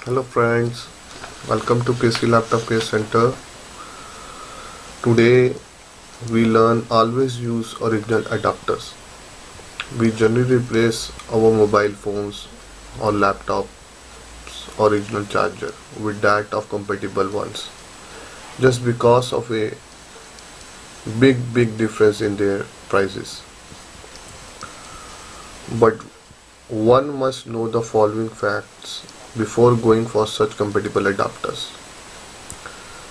Hello friends, welcome to KcLaptopCare Center. Today we learn always use original adapters. We generally replace our mobile phones or laptops original charger with that of compatible ones just because of a big difference in their prices. But one must know the following facts before going for such compatible adapters.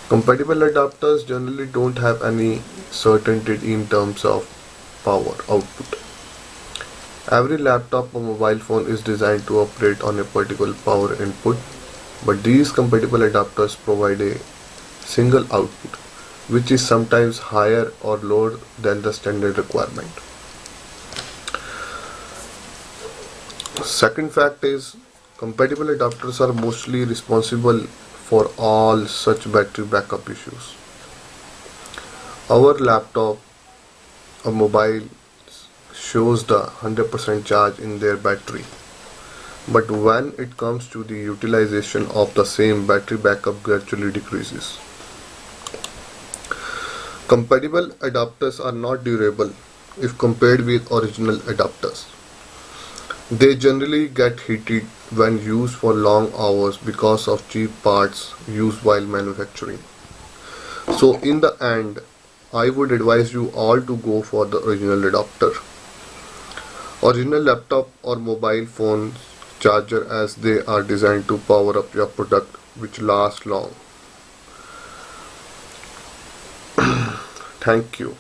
Compatible adapters generally don't have any certainty in terms of power output. Every laptop or mobile phone is designed to operate on a particular power input, but these compatible adapters provide a single output, which is sometimes higher or lower than the standard requirement. Second fact is compatible adapters are mostly responsible for all such battery backup issues. Our laptop or mobile shows the 100% charge in their battery, but when it comes to the utilization of the same battery backup gradually decreases. Compatible adapters are not durable if compared with original adapters. They generally get heated when used for long hours because of cheap parts used while manufacturing. So in the end, I would advise you all to go for the original adapter. Original laptop or mobile phone charger, as they are designed to power up your product which lasts long. Thank you.